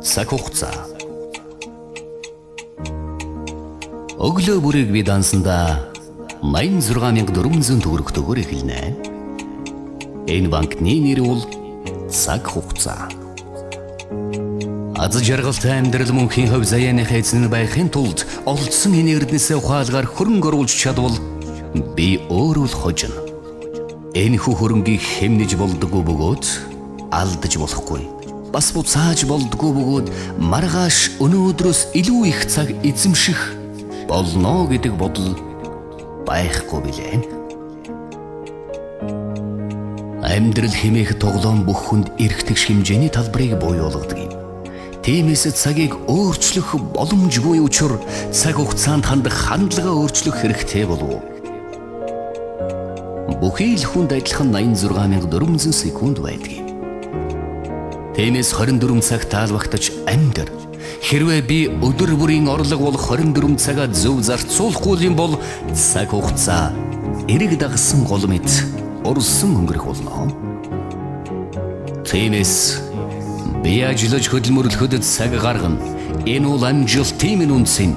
Цаг хугацаа. Өглөө бүрийг би дансандаа 86,400 төгрөгтөөр эхэлнэ. Энэ банкны нэр бол цаг хугацаа. Аз жаргалтай амьдрал мөнхийн хөв заяаны хайцны байхын тулд олдсон энергинээсээ ухаалгаар хөрөнгө оруулж чадвал би өөрөө л хожно. Энэ хөрөнгийг хэмнэж болдгоо бөгөөд алдаж болохгүй. Бас буцааж болдгоо бөгөөд маргааш өнөөдрөөс илүү их цаг эзэмших болно гэдэг бодол байхгүй билээ. Амьдрал хэмээх тоглоом бүх хүнд эргэтгэж хэмжээний талбарыг буйуулгадаг юм. Тиймээс цагийг өөрчлөх боломжгүй учраа цаг хугацаанд хандах хандлагаа өөрчлөх хэрэгтэй болов. Бүхий л хүнд адилхан 86,400 секунд байдаг юм. Тиймээс 24 цаг таалбагтаж амьдар. Хэрвээ би өдөр бүрийн орлого болох 24 цагаа зөв зарцуулахгүй юм бол цаг хугацаа эрэг дагсан гол мэт урсан өнгөрөх болно. Тиймээс би ажиллаж хөдөлмөрлөхөд цаг гаргана. Энэ бол амжилтын минь үндэс.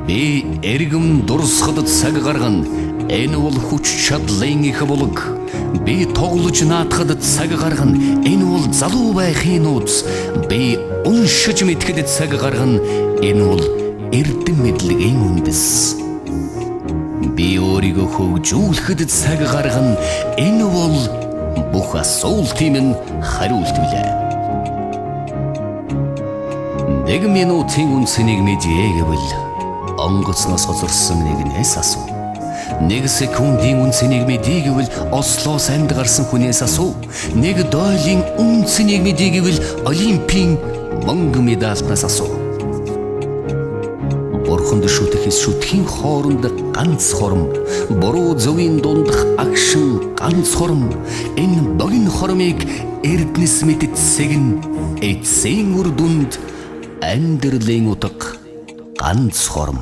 Би эргэм дурсахад цаг гаргана. Энэ бол хүч чадлын их булг. Би тоглож наадахад цаг гаргана. Энэ бол залуу байхын нууц. Би уншиж мэдхэд цаг гаргана. Энэ бол эрдэм мэдлэгийн үндэс. Би өөрийгөө хөгжүүлэхэд цаг гаргана. Энэ бол бүх асуултын минь хариулт билээ. 1 минутын үнцнийг мэдээ гэвэл онгоцноос хоцорсон нэгнээс асуу. 1 секундын үнцнийг мэдээ гэвэл Ослоос амьд гарсан хүнээс асуу. 1 дойлын үнцнийг мэдээ гэвэл Олимпийн мөнгө медальтнаас асуу. Бурханд шүтгэс шүтхийн хооронд ганц хором, буруу зөвийн дундах агшин ганц хором. Энэ богино хормыг эрдэнэс мэдцэг нь эцсийн үр дүнд амьдралын утга ганц хором.